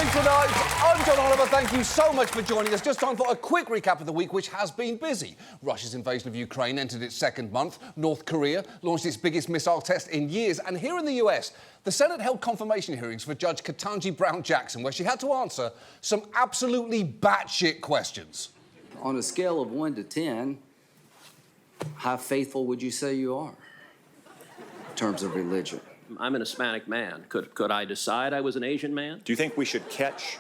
Week Tonight. I'm John Oliver. Thank you so much for joining us. Just time for a quick recap of the week, which has been busy. Russia's invasion of Ukraine entered its second month. North Korea launched its biggest missile test in years. And here in the US, the Senate held confirmation hearings for Judge Ketanji Brown Jackson, where she had to answer some absolutely batshit questions. On a scale of 1 to 10, how faithful would you say you are in terms of religion? I'm an Hispanic man. Could I decide I was an Asian man? Do you think we should catch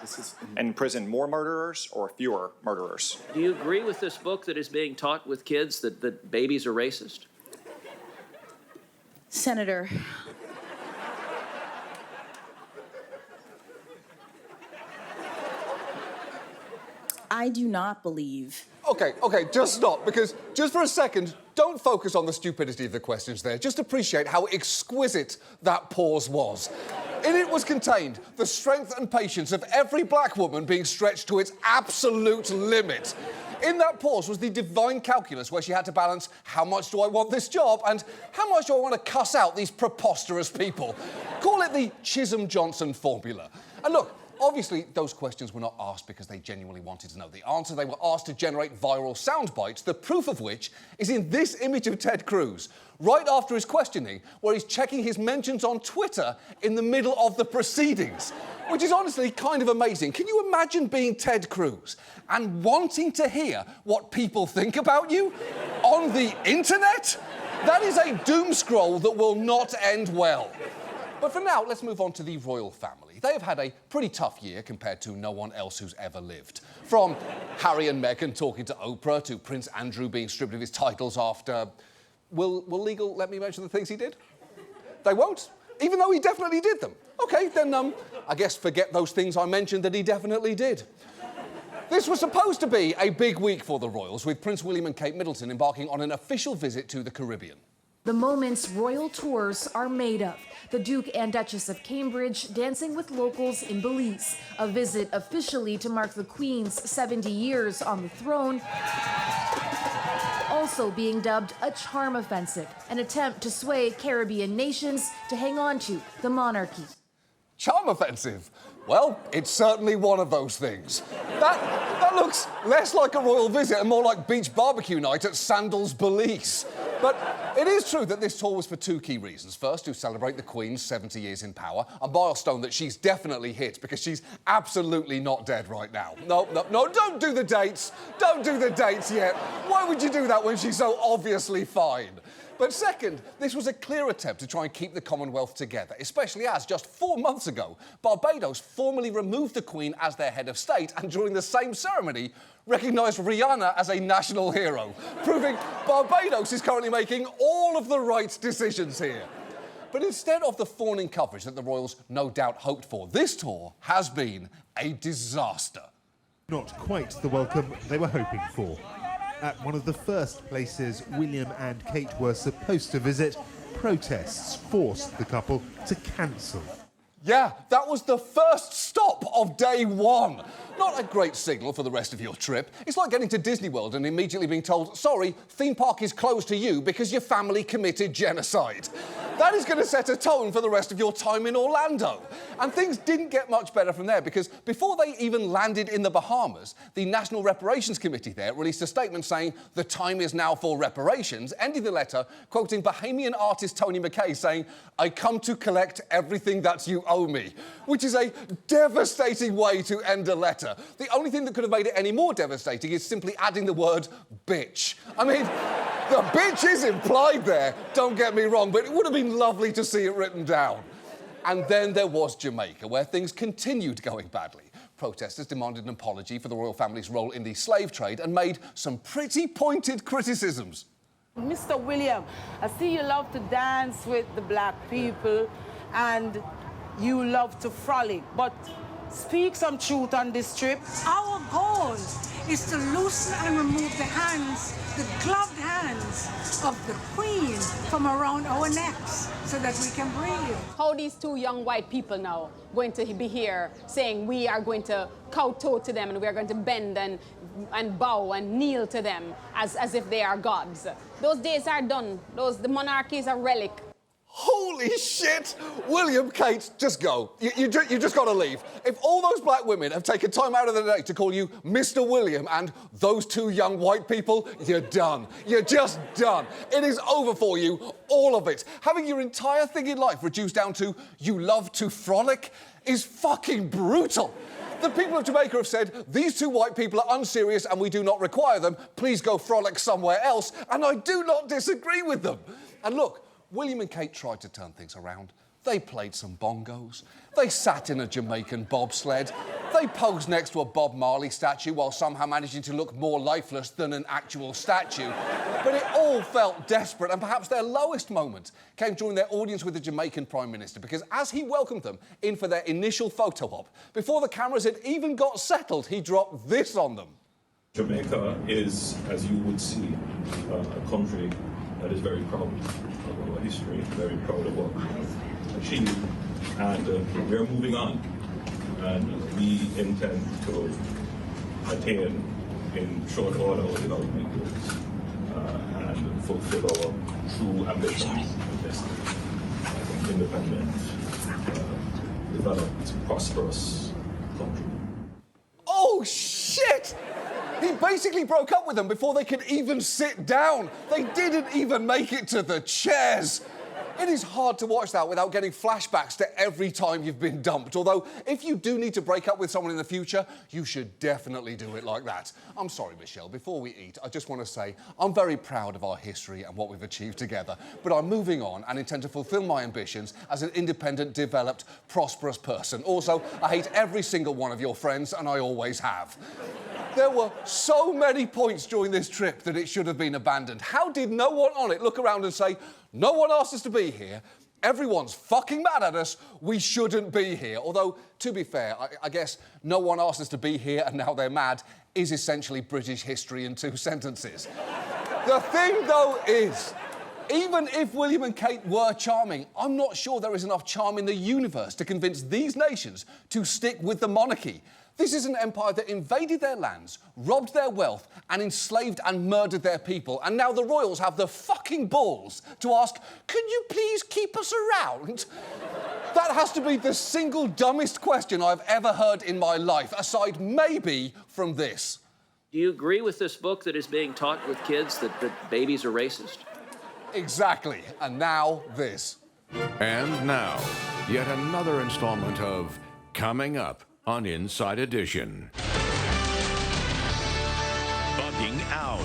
and imprison more murderers or fewer murderers? Do you agree with this book that is being taught with kids that babies are racist? Senator, I do not believe. OK, just stop, because just for a second, don't focus on the stupidity of the questions there. Just appreciate how exquisite that pause was. In it was contained the strength and patience of every black woman being stretched to its absolute limit. In that pause was the divine calculus where she had to balance how much do I want this job and how much do I want to cuss out these preposterous people. Call it the Chisholm-Johnson formula. And look, obviously, those questions were not asked because they genuinely wanted to know the answer. They were asked to generate viral sound bites, the proof of which is in this image of Ted Cruz, right after his questioning, where he's checking his mentions on Twitter in the middle of the proceedings, which is honestly kind of amazing. Can you imagine being Ted Cruz and wanting to hear what people think about you on the internet? That is a doom scroll that will not end well. But for now, let's move on to the royal family. They have had a pretty tough year compared to no one else who's ever lived. From Harry and Meghan talking to Oprah to Prince Andrew being stripped of his titles after... Will legal let me mention the things he did? They won't, even though he definitely did them. OK, then, I guess forget those things I mentioned that he definitely did. This was supposed to be a big week for the royals, with Prince William and Kate Middleton embarking on an official visit to the Caribbean. The moments royal tours are made of. The Duke and Duchess of Cambridge dancing with locals in Belize. A visit officially to mark the Queen's 70 years on the throne. Also being dubbed a charm offensive, an attempt to sway Caribbean nations to hang on to the monarchy. Charm offensive? Well, it's certainly one of those things. That looks less like a royal visit and more like beach barbecue night at Sandals, Belize. But it is true that this tour was for two key reasons. First, to celebrate the Queen's 70 years in power, a milestone that she's definitely hit because she's absolutely not dead right now. No, don't do the dates. Don't do the dates yet. Why would you do that when she's so obviously fine? But second, this was a clear attempt to try and keep the Commonwealth together, especially as, just 4 months ago, Barbados formally removed the Queen as their head of state and during the same ceremony recognised Rihanna as a national hero, proving Barbados is currently making all of the right decisions here. But instead of the fawning coverage that the royals no doubt hoped for, this tour has been a disaster. Not quite the welcome they were hoping for. At one of the first places William and Kate were supposed to visit, protests forced the couple to cancel. Yeah, that was the first stop of day one. Not a great signal for the rest of your trip. It's like getting to Disney World and immediately being told, sorry, theme park is closed to you because your family committed genocide. That is going to set a tone for the rest of your time in Orlando. And things didn't get much better from there because before they even landed in the Bahamas, the National Reparations Committee there released a statement saying the time is now for reparations, ending the letter quoting Bahamian artist Tony McKay saying, I come to collect everything that you owe me, which is a devastating way to end a letter. The only thing that could have made it any more devastating is simply adding the word bitch. I mean, the bitch is implied there, don't get me wrong, but it would have been lovely to see it written down. And then there was Jamaica, where things continued going badly. Protesters demanded an apology for the royal family's role in the slave trade and made some pretty pointed criticisms. Mr. William, I see you love to dance with the black people and you love to frolic, but speak some truth on this trip. Our goal is to loosen and remove the hands, the gloved hands of the Queen from around our necks so that we can breathe. How these two young white people now going to be here saying we are going to kowtow to them and we are going to bend and bow and kneel to them as if they are gods. Those days are done. The monarchy is a relic. Holy shit! William, Kate, just go. You just got to leave. If all those black women have taken time out of their day to call you Mr. William and those two young white people, you're done. You're just done. It is over for you, all of it. Having your entire thing in life reduced down to you love to frolic is fucking brutal. The people of Jamaica have said, these two white people are unserious and we do not require them. Please go frolic somewhere else. And I do not disagree with them. And look, William and Kate tried to turn things around. They played some bongos. They sat in a Jamaican bobsled. They posed next to a Bob Marley statue while somehow managing to look more lifeless than an actual statue. But it all felt desperate, and perhaps their lowest moment came during their audience with the Jamaican Prime Minister, because as he welcomed them in for their initial photo op, before the cameras had even got settled, he dropped this on them. Jamaica is, as you would see, a country that is very proud of our history, very proud of what we have achieved, and we're moving on. And we intend to attain in short order our development goals and fulfill our true ambitions of this independent, developed, prosperous country. Oh, shit! He basically broke up with them before they could even sit down. They didn't even make it to the chairs. It is hard to watch that without getting flashbacks to every time you've been dumped. Although, if you do need to break up with someone in the future, you should definitely do it like that. I'm sorry, Michelle, before we eat, I just want to say I'm very proud of our history and what we've achieved together. But I'm moving on and intend to fulfill my ambitions as an independent, developed, prosperous person. Also, I hate every single one of your friends, and I always have. There were so many points during this trip that it should have been abandoned. How did no one on it look around and say, no one asked us to be here, everyone's fucking mad at us, we shouldn't be here? Although, to be fair, I guess no one asked us to be here and now they're mad is essentially British history in 2 sentences. The thing, though, is, even if William and Kate were charming, I'm not sure there is enough charm in the universe to convince these nations to stick with the monarchy. This is an empire that invaded their lands, robbed their wealth, and enslaved and murdered their people. And now the royals have the fucking balls to ask, can you please keep us around? That has to be the single dumbest question I've ever heard in my life, aside maybe from this. Do you agree with this book that is being taught with kids that babies are racist? Exactly. And now this. And now, yet another installment of Coming Up on Inside Edition. Bugging out.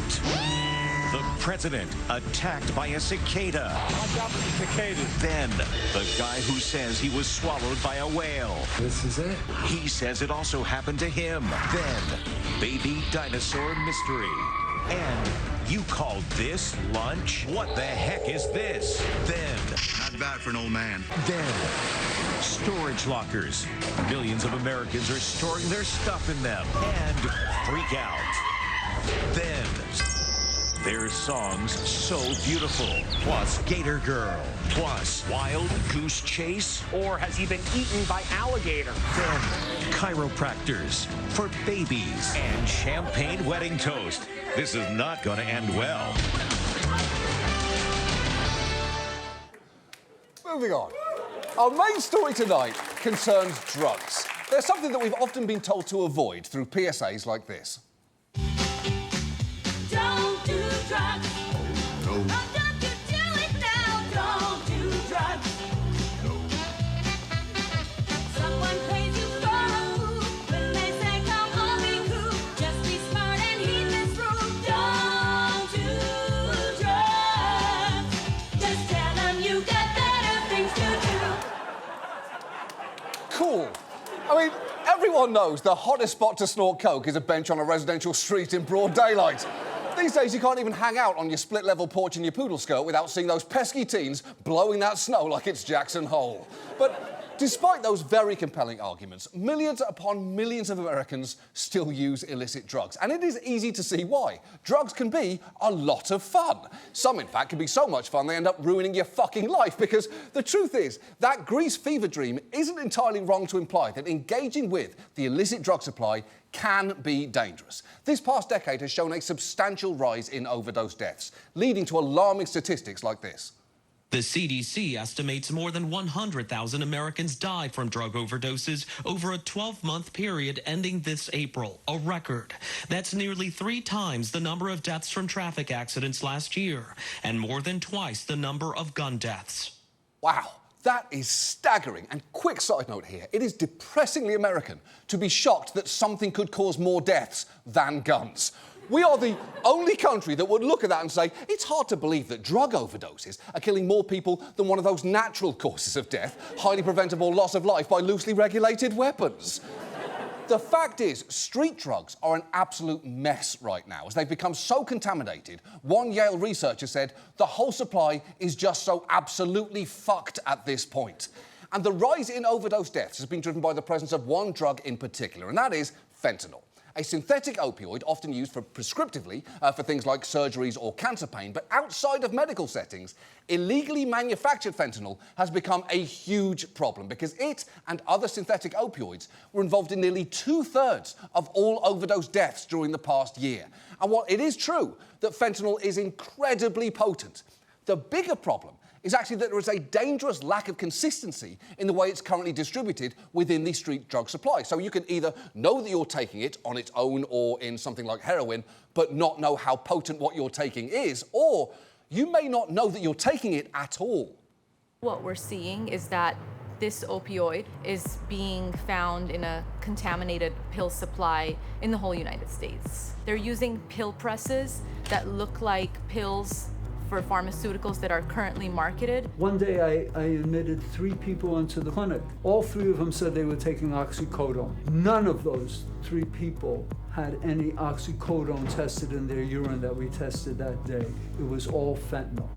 The president attacked by a cicada. Then, the guy who says he was swallowed by a whale. This is it. He says it also happened to him. Then, baby dinosaur mystery. And you called this lunch? What the heck is this? Then, not bad for an old man. Then, storage lockers. Millions of Americans are storing their stuff in them and freak out. Then, their songs so beautiful. Plus, Gator Girl. Plus, Wild Goose Chase. Or has he been eaten by alligator? Then, chiropractors for babies and champagne wedding toast. This is not going to end well. Moving on. Our main story tonight concerns drugs. They're something that we've often been told to avoid through PSAs like this. Don't do drugs. No. Oh, don't you do it now. Don't do drugs. No. Someone plays you for a fool when they say come on be cool. Just be smart and heed this rule. Don't do drugs. Just tell them you got better things to do. Cool. I mean, everyone knows the hottest spot to snort coke is a bench on a residential street in broad daylight. These days, you can't even hang out on your split-level porch in your poodle skirt without seeing those pesky teens blowing that snow like it's Jackson Hole. But despite those very compelling arguments, millions upon millions of Americans still use illicit drugs. And it is easy to see why. Drugs can be a lot of fun. Some, in fact, can be so much fun they end up ruining your fucking life, because the truth is, that grease fever dream isn't entirely wrong to imply that engaging with the illicit drug supply can be dangerous. This past decade has shown a substantial rise in overdose deaths, leading to alarming statistics like this. The CDC estimates more than 100,000 Americans died from drug overdoses over a 12-month period ending this April, a record. That's nearly 3 times the number of deaths from traffic accidents last year, and more than twice the number of gun deaths. Wow, that is staggering. And quick side note here, it is depressingly American to be shocked that something could cause more deaths than guns. We are the only country that would look at that and say, it's hard to believe that drug overdoses are killing more people than one of those natural causes of death, highly preventable loss of life by loosely regulated weapons. The fact is, street drugs are an absolute mess right now, as they've become so contaminated. One Yale researcher said the whole supply is just so absolutely fucked at this point. And the rise in overdose deaths has been driven by the presence of one drug in particular, and that is fentanyl. A synthetic opioid often used prescriptively for things like surgeries or cancer pain, but outside of medical settings, illegally manufactured fentanyl has become a huge problem because it and other synthetic opioids were involved in nearly 2/3 of all overdose deaths during the past year. And while it is true that fentanyl is incredibly potent, the bigger problem is actually that there is a dangerous lack of consistency in the way it's currently distributed within the street drug supply. So you can either know that you're taking it on its own or in something like heroin, but not know how potent what you're taking is, or you may not know that you're taking it at all. What we're seeing is that this opioid is being found in a contaminated pill supply in the whole United States. They're using pill presses that look like pills for pharmaceuticals that are currently marketed. One day I admitted 3 people into the clinic. All 3 of them said they were taking oxycodone. None of those 3 people had any oxycodone tested in their urine that we tested that day. It was all fentanyl.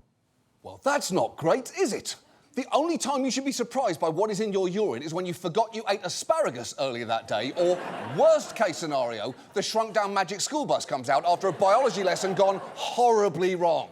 Well, that's not great, is it? The only time you should be surprised by what is in your urine is when you forgot you ate asparagus earlier that day, or worst case scenario, the shrunk down magic school bus comes out after a biology lesson gone horribly wrong.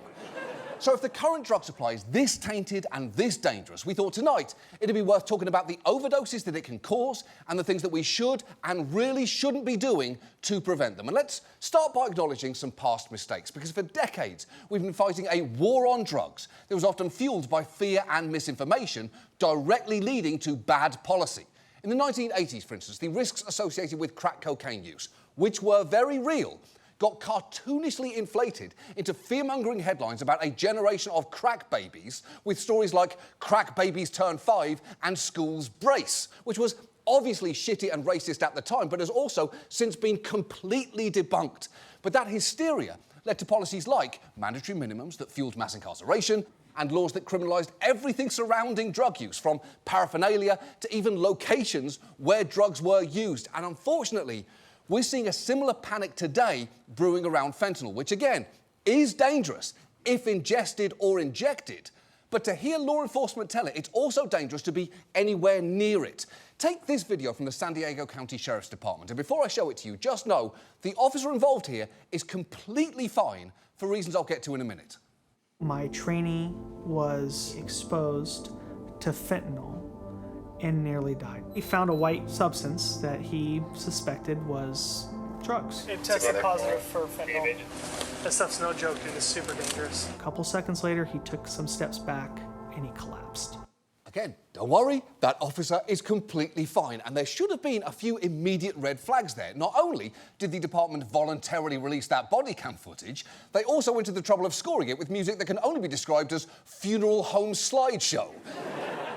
So if the current drug supply is this tainted and this dangerous, we thought tonight it'd be worth talking about the overdoses that it can cause and the things that we should and really shouldn't be doing to prevent them. And let's start by acknowledging some past mistakes, because for decades we've been fighting a war on drugs that was often fueled by fear and misinformation, directly leading to bad policy. In the 1980s, for instance, the risks associated with crack cocaine use, which were very real, got cartoonishly inflated into fear-mongering headlines about a generation of crack babies, with stories like Crack Babies Turn 5 and Schools Brace, which was obviously shitty and racist at the time, but has also since been completely debunked. But that hysteria led to policies like mandatory minimums that fueled mass incarceration, and laws that criminalised everything surrounding drug use, from paraphernalia to even locations where drugs were used. And unfortunately, we're seeing a similar panic today brewing around fentanyl, which again is dangerous if ingested or injected. But to hear law enforcement tell it, it's also dangerous to be anywhere near it. Take this video from the San Diego County Sheriff's Department, and before I show it to you, just know the officer involved here is completely fine for reasons I'll get to in a minute. My trainee was exposed to fentanyl and nearly died. He found a white substance that he suspected was drugs. It tested positive for fentanyl. This stuff's no joke, dude. It's super dangerous. A couple seconds later, he took some steps back and he collapsed. Again, don't worry, that officer is completely fine, and there should have been a few immediate red flags there. Not only did the department voluntarily release that body cam footage, they also went to the trouble of scoring it with music that can only be described as funeral home slideshow.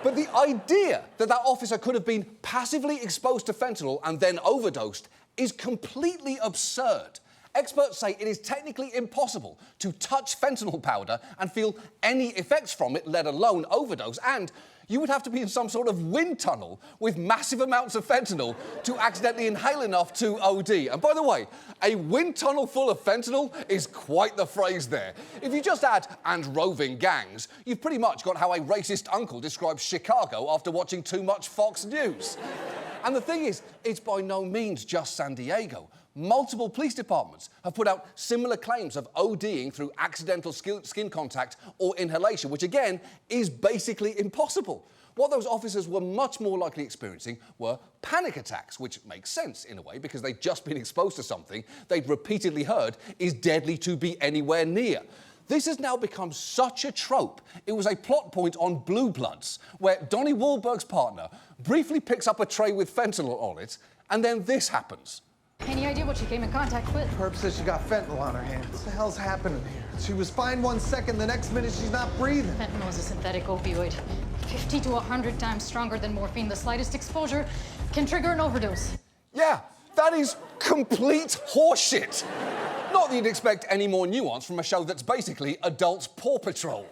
But the idea that that officer could have been passively exposed to fentanyl and then overdosed is completely absurd. Experts say it is technically impossible to touch fentanyl powder and feel any effects from it, let alone overdose, and you would have to be in some sort of wind tunnel with massive amounts of fentanyl to accidentally inhale enough to OD. And by the way, a wind tunnel full of fentanyl is quite the phrase there. If you just add "and roving gangs," you've pretty much got how a racist uncle describes Chicago after watching too much Fox News. And the thing is, it's by no means just San Diego. Multiple police departments have put out similar claims of ODing through accidental skin contact or inhalation, which again is basically impossible. What those officers were much more likely experiencing were panic attacks, which makes sense in a way because they'd just been exposed to something they'd repeatedly heard is deadly to be anywhere near. This has now become such a trope. It was a plot point on Blue Bloods, where Donnie Wahlberg's partner briefly picks up a tray with fentanyl on it, and then this happens. Any idea what she came in contact with? Herb says she got fentanyl on her hands. What the hell's happening here? She was fine 1 second, the next minute she's not breathing. Fentanyl is a synthetic opioid. 50 to 100 times stronger than morphine. The slightest exposure can trigger an overdose. Yeah, that is complete horseshit. Not that you'd expect any more nuance from a show that's basically adult Paw Patrol.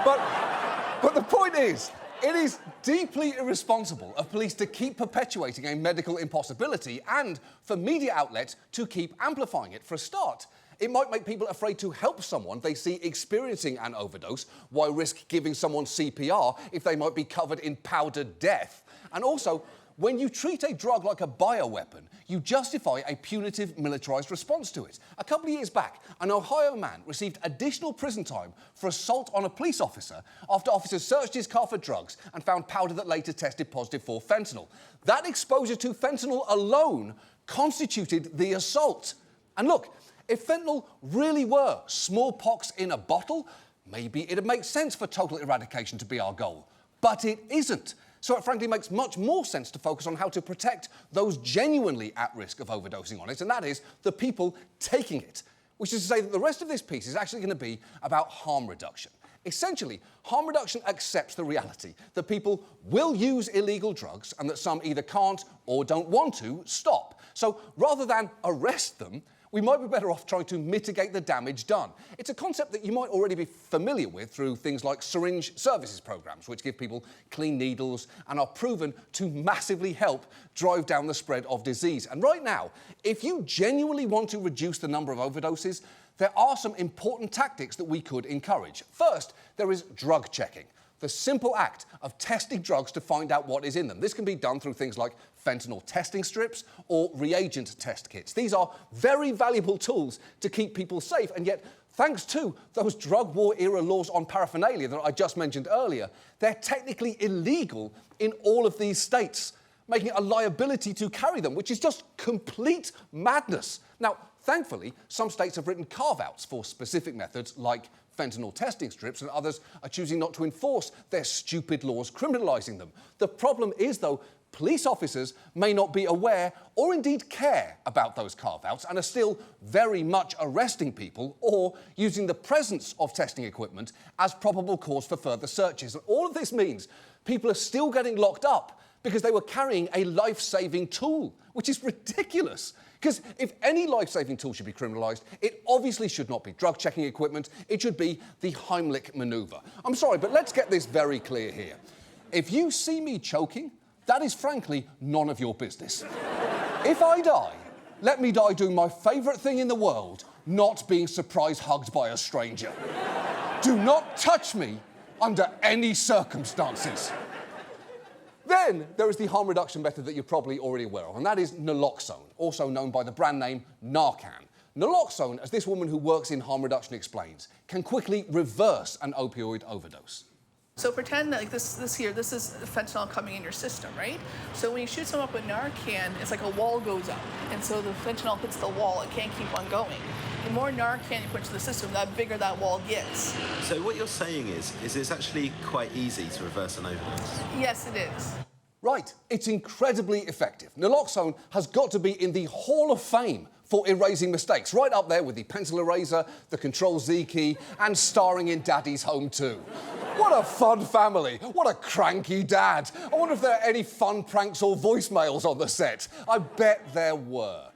But the point is, it is deeply irresponsible of police to keep perpetuating a medical impossibility and for media outlets to keep amplifying it. For a start, it might make people afraid to help someone they see experiencing an overdose. Why risk giving someone CPR if they might be covered in powdered death? And also, when you treat a drug like a bioweapon, you justify a punitive militarized response to it. A couple of years back, an Ohio man received additional prison time for assault on a police officer after officers searched his car for drugs and found powder that later tested positive for fentanyl. That exposure to fentanyl alone constituted the assault. And look, if fentanyl really were smallpox in a bottle, maybe it'd make sense for total eradication to be our goal. But it isn't. So it frankly makes much more sense to focus on how to protect those genuinely at risk of overdosing on it, and that is the people taking it. Which is to say that the rest of this piece is actually going to be about harm reduction. Essentially, harm reduction accepts the reality that people will use illegal drugs and that some either can't or don't want to stop. So rather than arrest them, we might be better off trying to mitigate the damage done. It's a concept that you might already be familiar with through things like syringe services programs, which give people clean needles and are proven to massively help drive down the spread of disease. And right now, if you genuinely want to reduce the number of overdoses, there are some important tactics that we could encourage. First, there is drug checking. The simple act of testing drugs to find out what is in them. This can be done through things like fentanyl testing strips or reagent test kits. These are very valuable tools to keep people safe, and yet, thanks to those drug war era laws on paraphernalia that I just mentioned earlier, they're technically illegal in all of these states, making it a liability to carry them, which is just complete madness. Now, thankfully, some states have written carve-outs for specific methods like fentanyl testing strips, and others are choosing not to enforce their stupid laws criminalising them. The problem is, though, police officers may not be aware or indeed care about those carve-outs and are still very much arresting people or using the presence of testing equipment as probable cause for further searches. And all of this means people are still getting locked up because they were carrying a life-saving tool, which is ridiculous. Because if any life-saving tool should be criminalised, it obviously should not be drug-checking equipment. It should be the Heimlich manoeuvre. I'm sorry, but let's get this very clear here. If you see me choking, that is frankly none of your business. If I die, let me die doing my favourite thing in the world, not being surprise hugged by a stranger. Do not touch me under any circumstances. Then there is the harm reduction method that you're probably already aware of, and that is naloxone, also known by the brand name Narcan. Naloxone, as this woman who works in harm reduction explains, can quickly reverse an opioid overdose. So pretend that, like this is fentanyl coming in your system, right? So when you shoot someone up with Narcan, it's like a wall goes up, and so the fentanyl hits the wall, it can't keep on going. The more Narcan you put into the system, the bigger that wall gets. So what you're saying is it's actually quite easy to reverse an overdose? Yes, it is. Right, it's incredibly effective. Naloxone has got to be in the Hall of Fame for erasing mistakes, right up there with the pencil eraser, the Control-Z key, and starring in Daddy's Home 2. What a fun family. What a cranky dad. I wonder if there are any fun pranks or voicemails on the set. I bet there were.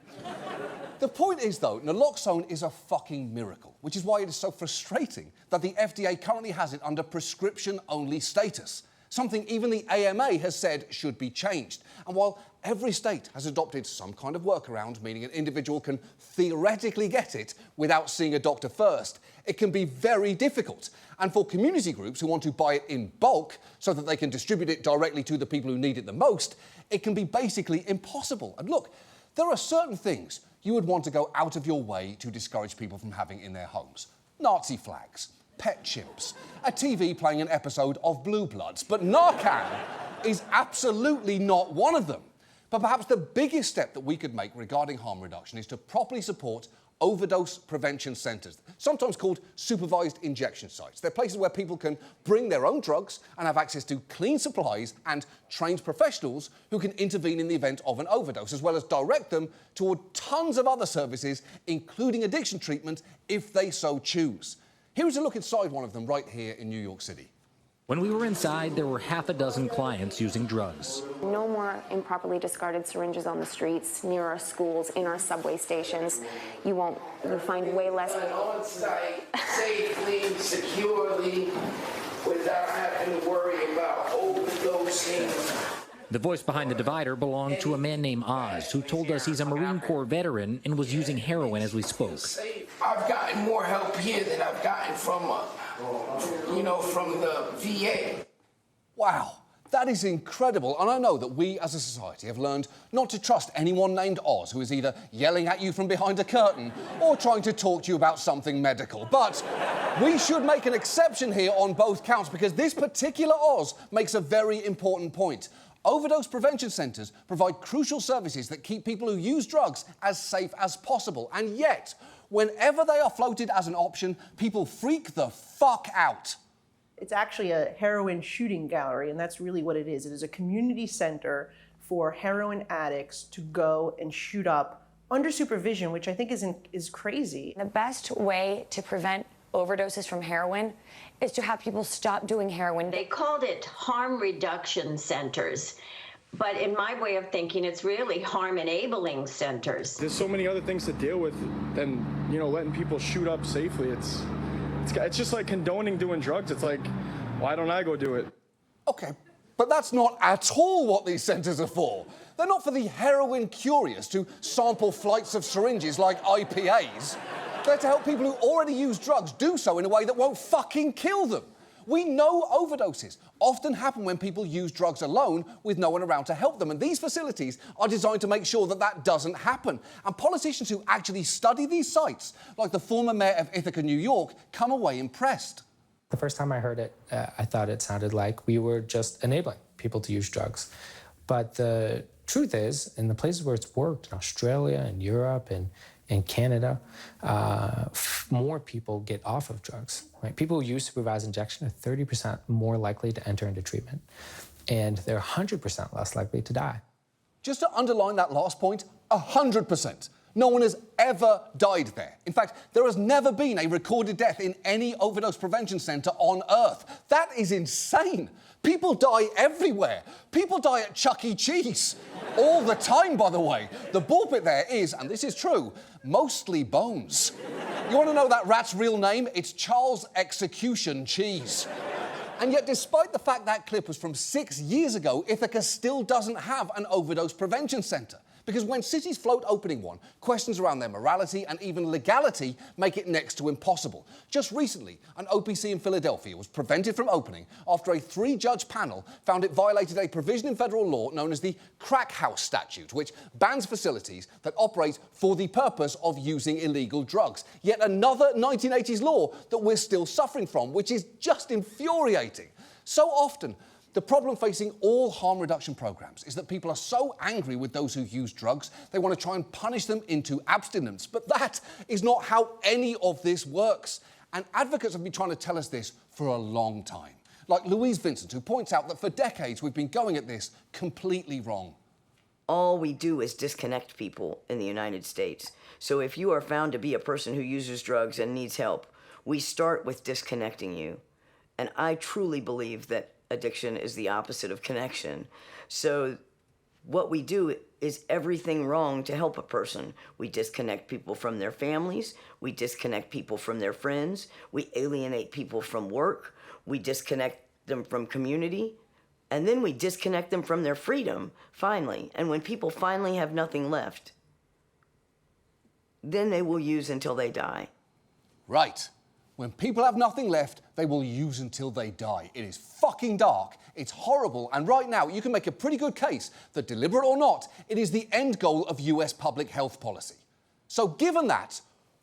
The point is, though, naloxone is a fucking miracle, which is why it is so frustrating that the FDA currently has it under prescription-only status, something even the AMA has said should be changed. And while every state has adopted some kind of workaround, meaning an individual can theoretically get it without seeing a doctor first, it can be very difficult. And for community groups who want to buy it in bulk so that they can distribute it directly to the people who need it the most, it can be basically impossible. And look, there are certain things you would want to go out of your way to discourage people from having in their homes. Nazi flags, pet chimps, a TV playing an episode of Blue Bloods. But Narcan is absolutely not one of them. But perhaps the biggest step that we could make regarding harm reduction is to properly support overdose prevention centres, sometimes called supervised injection sites. They're places where people can bring their own drugs and have access to clean supplies and trained professionals who can intervene in the event of an overdose, as well as direct them toward tons of other services, including addiction treatment, if they so choose. Here is a look inside one of them right here in New York City. When we were inside, there were half a dozen clients using drugs. No more improperly discarded syringes on the streets, near our schools, in our subway stations. You'll find way less. On-site, safely, securely, without having to worry about overdosing. The voice behind the divider belonged to a man named Oz, who told us he's a Marine Corps veteran and was using heroin as we spoke. I've gotten more help here than I've gotten from the VA. Wow, that is incredible. And I know that we as a society have learned not to trust anyone named Oz who is either yelling at you from behind a curtain or trying to talk to you about something medical. But we should make an exception here on both counts, because this particular Oz makes a very important point. Overdose prevention centres provide crucial services that keep people who use drugs as safe as possible. And yet, whenever they are floated as an option, people freak the fuck out. It's actually a heroin shooting gallery, and that's really what it is. It is a community center for heroin addicts to go and shoot up under supervision, which I think is crazy. The best way to prevent overdoses from heroin is to have people stop doing heroin. They called it harm reduction centers, but in my way of thinking, it's really harm enabling centers. There's so many other things to deal with than, letting people shoot up safely. It's just like condoning doing drugs. It's like, why don't I go do it? Okay, but that's not at all what these centres are for. They're not for the heroin curious to sample flights of syringes like IPAs. They're to help people who already use drugs do so in a way that won't fucking kill them. We know overdoses often happen when people use drugs alone with no one around to help them, and these facilities are designed to make sure that that doesn't happen. And politicians who actually study these sites, like the former mayor of Ithaca, New York, come away impressed. The first time I heard it, I thought it sounded like we were just enabling people to use drugs. But the truth is, in the places where it's worked, in Australia and Europe and in Canada, more people get off of drugs. Right? People who use supervised injection are 30% more likely to enter into treatment, and they're 100% less likely to die. Just to underline that last point, 100%. No one has ever died there. In fact, there has never been a recorded death in any overdose prevention centre on Earth. That is insane. People die everywhere. People die at Chuck E. Cheese. All the time, by the way. The bullpit there is, and this is true, mostly bones. You want to know that rat's real name? It's Charles Execution Cheese. And yet, despite the fact that clip was from 6 years ago, Ithaca still doesn't have an overdose prevention centre. Because when cities float opening one, questions around their morality and even legality make it next to impossible. Just recently, an OPC in Philadelphia was prevented from opening after a 3-judge panel found it violated a provision in federal law known as the Crack House Statute, which bans facilities that operate for the purpose of using illegal drugs. Yet another 1980s law that we're still suffering from, which is just infuriating. So often, the problem facing all harm reduction programs is that people are so angry with those who use drugs, they want to try and punish them into abstinence. But that is not how any of this works. And advocates have been trying to tell us this for a long time. Like Louise Vincent, who points out that for decades we've been going at this completely wrong. All we do is disconnect people in the United States. So if you are found to be a person who uses drugs and needs help, we start with disconnecting you. And I truly believe that addiction is the opposite of connection. So what we do is everything wrong to help a person. We disconnect people from their families. We disconnect people from their friends. We alienate people from work. We disconnect them from community. And then we disconnect them from their freedom, finally. And when people finally have nothing left, then they will use until they die. Right. When people have nothing left, they will use until they die. It is fucking dark, it's horrible, and right now you can make a pretty good case that, deliberate or not, it is the end goal of US public health policy. So given that,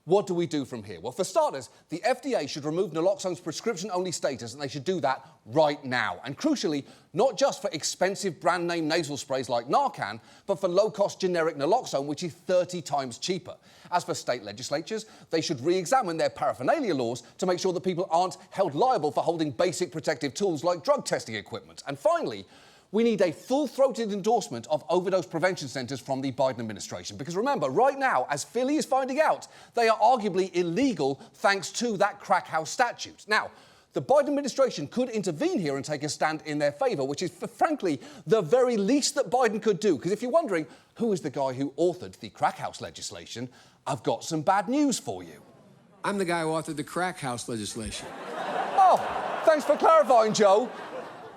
What do we do from here? Well, for starters, the FDA should remove naloxone's prescription-only status, and they should do that right now. And crucially, not just for expensive brand-name nasal sprays like Narcan, but for low-cost generic naloxone, which is 30 times cheaper. As for state legislatures, they should re-examine their paraphernalia laws to make sure that people aren't held liable for holding basic protective tools like drug testing equipment. And finally, we need a full-throated endorsement of overdose prevention centres from the Biden administration. Because remember, right now, as Philly is finding out, they are arguably illegal thanks to that crack house statute. Now, the Biden administration could intervene here and take a stand in their favour, which is, frankly, the very least that Biden could do. Because if you're wondering who is the guy who authored the crack house legislation, I've got some bad news for you. I'm the guy who authored the crack house legislation. Oh, thanks for clarifying, Joe.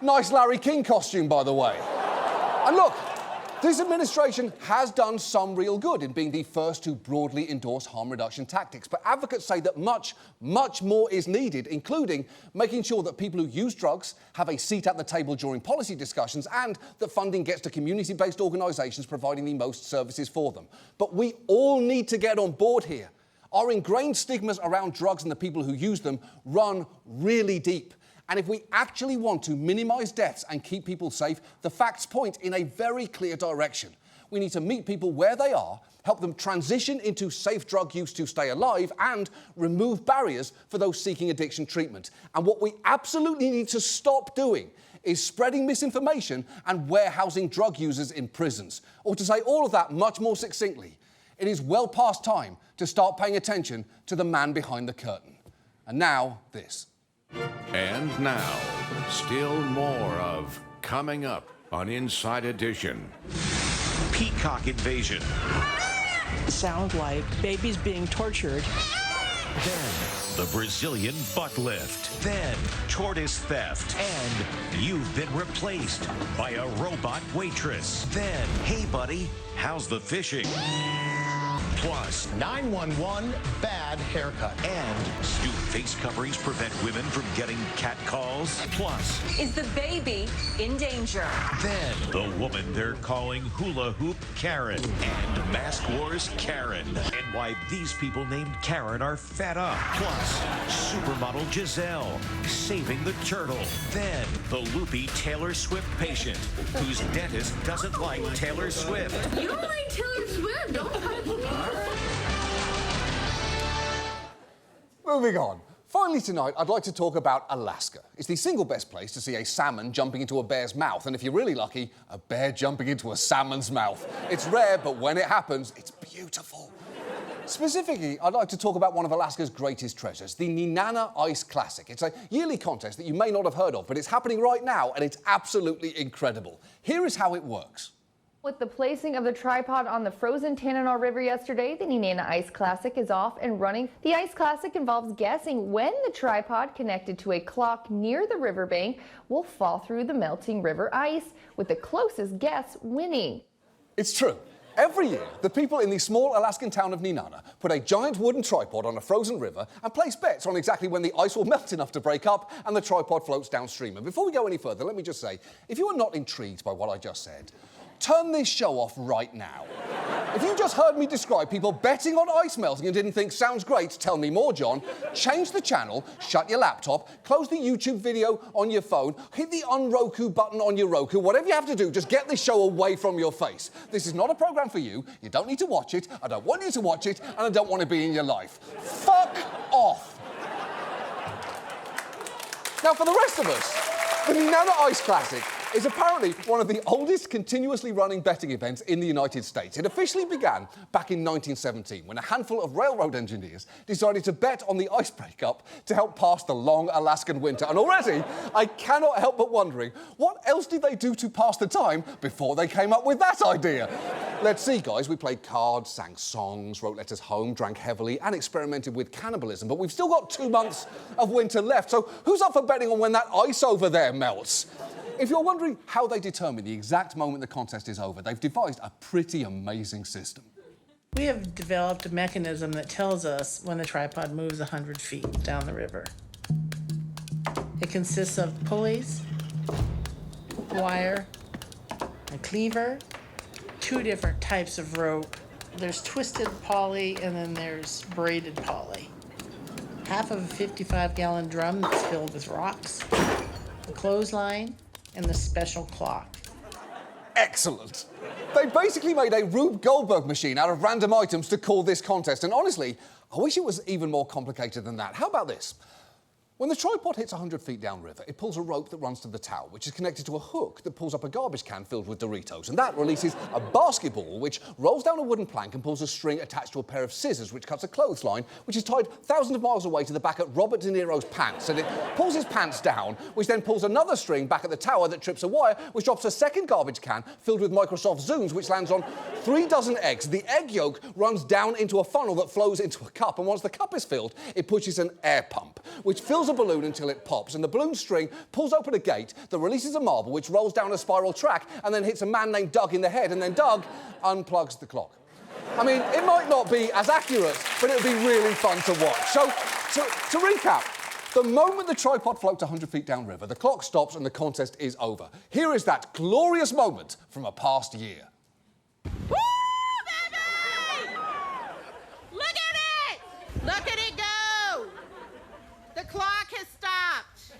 Nice Larry King costume, by the way. And look, this administration has done some real good in being the first to broadly endorse harm reduction tactics, but advocates say that much, much more is needed, including making sure that people who use drugs have a seat at the table during policy discussions and that funding gets to community-based organisations providing the most services for them. But we all need to get on board here. Our ingrained stigmas around drugs and the people who use them run really deep. And if we actually want to minimise deaths and keep people safe, the facts point in a very clear direction. We need to meet people where they are, help them transition into safe drug use to stay alive, and remove barriers for those seeking addiction treatment. And what we absolutely need to stop doing is spreading misinformation and warehousing drug users in prisons. Or to say all of that much more succinctly, it is well past time to start paying attention to the man behind the curtain. And now, this. And now, still more of Coming Up on Inside Edition. Peacock invasion. Sound like babies being tortured. Then the Brazilian butt lift. Then tortoise theft. And you've been replaced by a robot waitress. Then, hey buddy, how's the fishing? Plus, 911 bad haircut. And do face coverings prevent women from getting cat calls? Plus, is the baby in danger? Then the woman they're calling Hula Hoop Karen and Mask Wars Karen. And why these people named Karen are fed up. Plus, supermodel Giselle saving the turtle. Then the loopy Taylor Swift patient whose dentist doesn't like Taylor Swift. You don't like Taylor Swift, don't come to me. Moving on. Finally tonight, I'd like to talk about Alaska. It's the single best place to see a salmon jumping into a bear's mouth, and if you're really lucky, a bear jumping into a salmon's mouth. It's rare, but when it happens, it's beautiful. Specifically, I'd like to talk about one of Alaska's greatest treasures, the Nenana Ice Classic. It's a yearly contest that you may not have heard of, but it's happening right now, and it's absolutely incredible. Here is how it works. With the placing of the tripod on the frozen Tanana River yesterday, the Nenana Ice Classic is off and running. The Ice Classic involves guessing when the tripod connected to a clock near the riverbank will fall through the melting river ice, with the closest guess winning. It's true. Every year, the people in the small Alaskan town of Nenana put a giant wooden tripod on a frozen river and place bets on exactly when the ice will melt enough to break up and the tripod floats downstream. And before we go any further, let me just say, if you are not intrigued by what I just said, turn this show off right now. If you just heard me describe people betting on ice melting and didn't think, sounds great, tell me more, John, change the channel, shut your laptop, close the YouTube video on your phone, hit the un-Roku button on your Roku, whatever you have to do, just get this show away from your face. This is not a program for you. You don't need to watch it. I don't want you to watch it, and I don't want to be in your life. Fuck off. Now, for the rest of us, the Nenana Ice Classic is apparently one of the oldest continuously running betting events in the United States. It officially began back in 1917 when a handful of railroad engineers decided to bet on the ice breakup to help pass the long Alaskan winter. And already, I cannot help but wondering, what else did they do to pass the time before they came up with that idea? Let's see, guys. We played cards, sang songs, wrote letters home, drank heavily, and experimented with cannibalism. But we've still got 2 months of winter left. So who's up for betting on when that ice over there melts? If you're wondering how they determine the exact moment the contest is over, they've devised a pretty amazing system. We have developed a mechanism that tells us when the tripod moves 100 feet down the river. It consists of pulleys, wire, a cleaver, 2 different types of rope, There's twisted poly and then there's braided poly. Half of a 55-gallon drum that's filled with rocks, the clothesline, and the special clock. Excellent. They basically made a Rube Goldberg machine out of random items to call this contest, and honestly, I wish it was even more complicated than that. How about this? When the tripod hits 100 feet downriver, it pulls a rope that runs to the tower, which is connected to a hook that pulls up a garbage can filled with Doritos. And that releases a basketball, which rolls down a wooden plank and pulls a string attached to a pair of scissors, which cuts a clothesline, which is tied thousands of miles away to the back of Robert De Niro's pants. And it pulls his pants down, which then pulls another string back at the tower that trips a wire, which drops a second garbage can filled with Microsoft Zooms, which lands on 3 dozen eggs. The egg yolk runs down into a funnel that flows into a cup. And once the cup is filled, it pushes an air pump, which fills a balloon until it pops, and the balloon string pulls open a gate that releases a marble which rolls down a spiral track and then hits a man named Doug in the head, and then Doug unplugs the clock. I mean, it might not be as accurate, but it would be really fun to watch. So, to recap, the moment the tripod floats 100 feet downriver, the clock stops and the contest is over. Here is that glorious moment from a past year. Woo, baby! Look at it! Look at it go! The clock has stopped.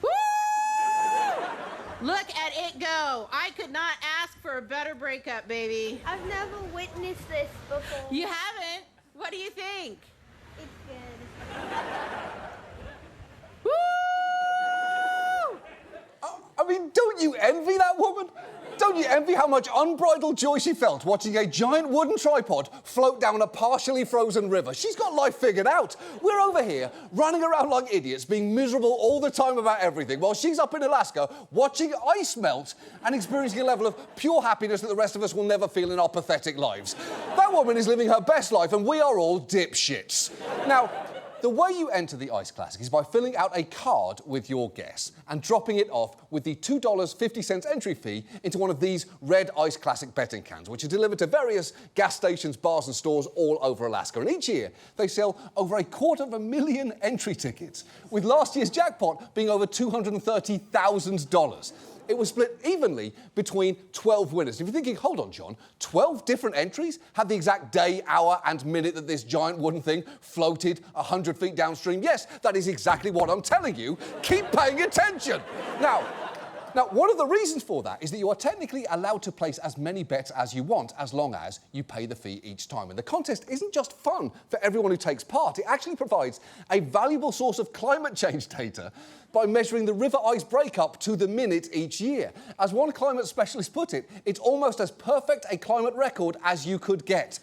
Woo! Look at it go. I could not ask for a better breakup, baby. I've never witnessed this before. You haven't? What do you think? It's good. Woo! I mean, don't you envy that woman? Don't you envy how much unbridled joy she felt watching a giant wooden tripod float down a partially frozen river? She's got life figured out. We're over here running around like idiots, being miserable all the time about everything, while she's up in Alaska watching ice melt and experiencing a level of pure happiness that the rest of us will never feel in our pathetic lives. That woman is living her best life, and we are all dipshits. Now, the way you enter the Ice Classic is by filling out a card with your guess and dropping it off with the $2.50 entry fee into one of these red Ice Classic betting cans, which are delivered to various gas stations, bars and stores all over Alaska. And each year, they sell over 250,000 entry tickets, with last year's jackpot being over $230,000. It was split evenly between 12 winners. If you're thinking, hold on, John, 12 different entries had the exact day, hour and minute that this giant wooden thing floated 100 feet downstream? Yes, that is exactly what I'm telling you. Keep paying attention. Now, one of the reasons for that is that you are technically allowed to place as many bets as you want, as long as you pay the fee each time. And the contest isn't just fun for everyone who takes part. It actually provides a valuable source of climate change data by measuring the river ice breakup to the minute each year. As one climate specialist put it, it's almost as perfect a climate record as you could get.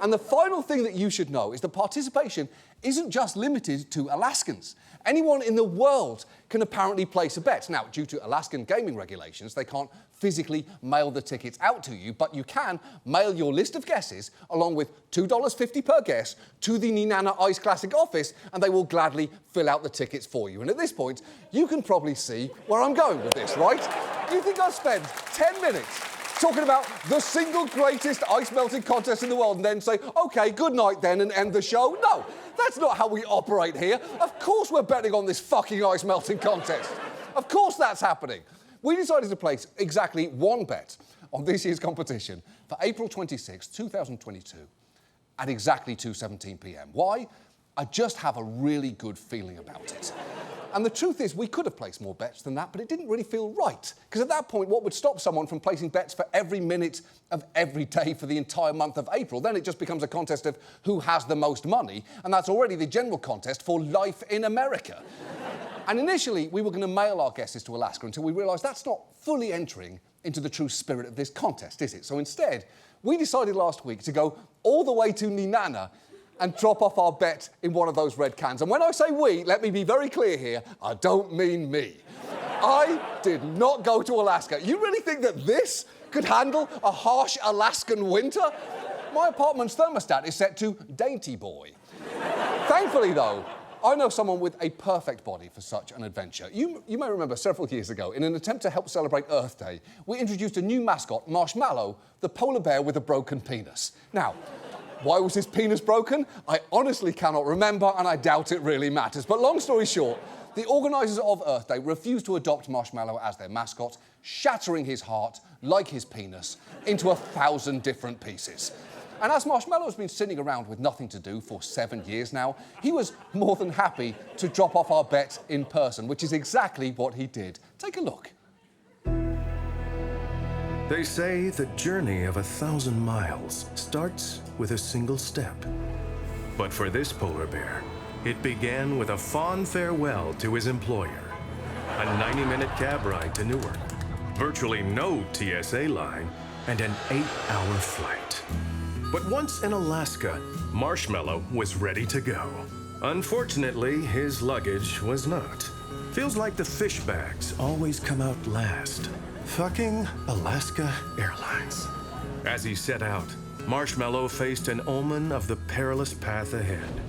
And the final thing that you should know is that participation isn't just limited to Alaskans. Anyone in the world can apparently place a bet. Now, due to Alaskan gaming regulations, they can't physically mail the tickets out to you, but you can mail your list of guesses along with $2.50 per guess to the Nenana Ice Classic office, and they will gladly fill out the tickets for you. And at this point, you can probably see where I'm going with this, right? You think I'll spend 10 minutes talking about the single greatest ice melting contest in the world and then say, OK, good night then, and end the show? No, that's not how we operate here. Of course we're betting on this fucking ice melting contest. Of course that's happening. We decided to place exactly one bet on this year's competition for April 26, 2022 at exactly 2:17 p.m. Why? I just have a really good feeling about it. And the truth is, we could have placed more bets than that, but it didn't really feel right. Because at that point, what would stop someone from placing bets for every minute of every day for the entire month of April? Then it just becomes a contest of who has the most money, and that's already the general contest for life in America. And initially, we were going to mail our guesses to Alaska until we realised that's not fully entering into the true spirit of this contest, is it? So instead, we decided last week to go all the way to Nenana and drop off our bet in one of those red cans. And when I say we, let me be very clear here, I don't mean me. I did not go to Alaska. You really think that this could handle a harsh Alaskan winter? My apartment's thermostat is set to Dainty Boy. Thankfully, though, I know someone with a perfect body for such an adventure. You may remember several years ago, in an attempt to help celebrate Earth Day, we introduced a new mascot, Marshmallow, the polar bear with a broken penis. Now, why was his penis broken? I honestly cannot remember, and I doubt it really matters. But long story short, the organisers of Earth Day refused to adopt Marshmallow as their mascot, shattering his heart, like his penis, into 1,000 different pieces. And as Marshmallow has been sitting around with nothing to do for 7 years now, he was more than happy to drop off our bet in person, which is exactly what he did. Take a look. They say the journey of 1,000 miles starts with a single step. But for this polar bear, it began with a fond farewell to his employer, a 90-minute cab ride to Newark, virtually no TSA line, and an 8-hour flight. But once in Alaska, Marshmallow was ready to go. Unfortunately, his luggage was not. Feels like the fish bags always come out last. Fucking Alaska Airlines. As he set out, Marshmallow faced an omen of the perilous path ahead.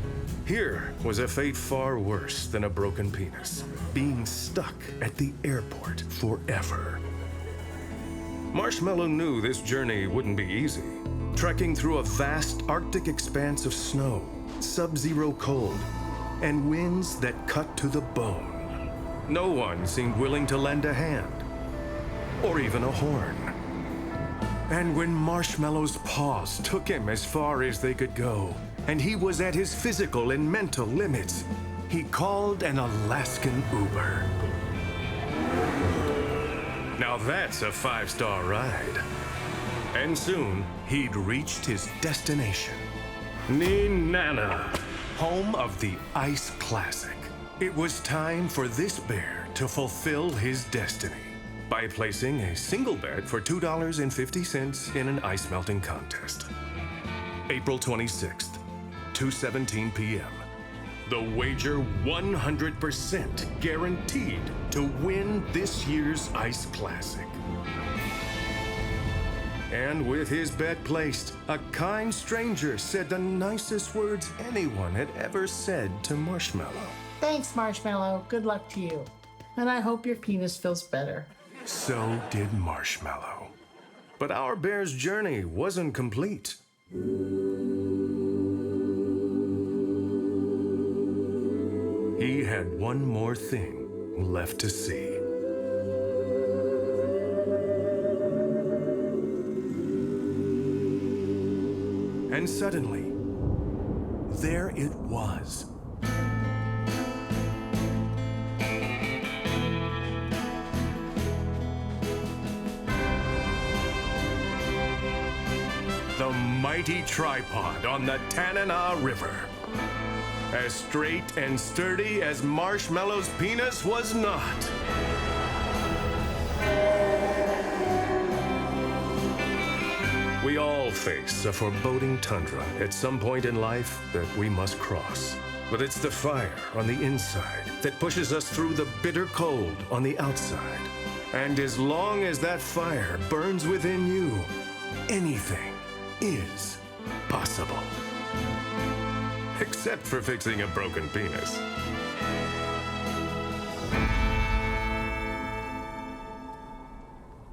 Here was a fate far worse than a broken penis, being stuck at the airport forever. Marshmallow knew this journey wouldn't be easy. Trekking through a vast Arctic expanse of snow, sub-zero cold, and winds that cut to the bone. No one seemed willing to lend a hand, or even a horn. And when Marshmallow's paws took him as far as they could go, and he was at his physical and mental limits, he called an Alaskan Uber. Now that's a 5-star ride. And soon, he'd reached his destination. Nenana, home of the Ice Classic. It was time for this bear to fulfill his destiny by placing a single bet for $2.50 in an ice melting contest. April 26th, 2:17 p.m. The wager 100% guaranteed to win this year's Ice Classic. And with his bet placed, a kind stranger said the nicest words anyone had ever said to Marshmallow. Thanks, Marshmallow. Good luck to you. And I hope your penis feels better. So did Marshmallow. But our bear's journey wasn't complete. He had one more thing left to see. And suddenly, there it was. The mighty tripod on the Nenana River. As straight and sturdy as Marshmallow's penis was not. We all face a foreboding tundra at some point in life that we must cross. But it's the fire on the inside that pushes us through the bitter cold on the outside. And as long as that fire burns within you, anything is possible. Except for fixing a broken penis.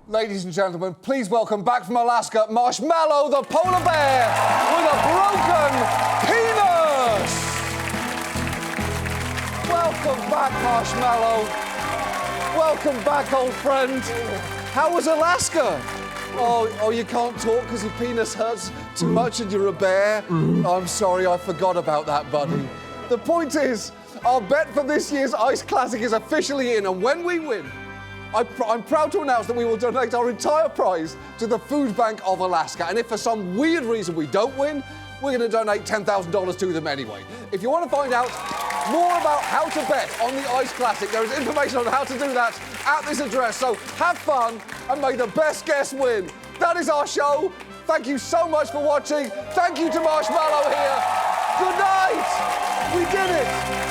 Ladies and gentlemen, please welcome back from Alaska, Marshmallow the polar bear with a broken penis! Welcome back, Marshmallow. Welcome back, old friend. How was Alaska? Oh, you can't talk because your penis hurts too much and you're a bear? I'm sorry, I forgot about that, buddy. The point is, our bet for this year's Ice Classic is officially in, and when we win, I'm proud to announce that we will donate our entire prize to the Food Bank of Alaska. And if for some weird reason we don't win, we're going to donate $10,000 to them anyway. If you want to find out more about how to bet on the Ice Classic, there is information on how to do that at this address. So have fun and may the best guess win. That is our show. Thank you so much for watching. Thank you to Marshmallow here. Good night. We did it.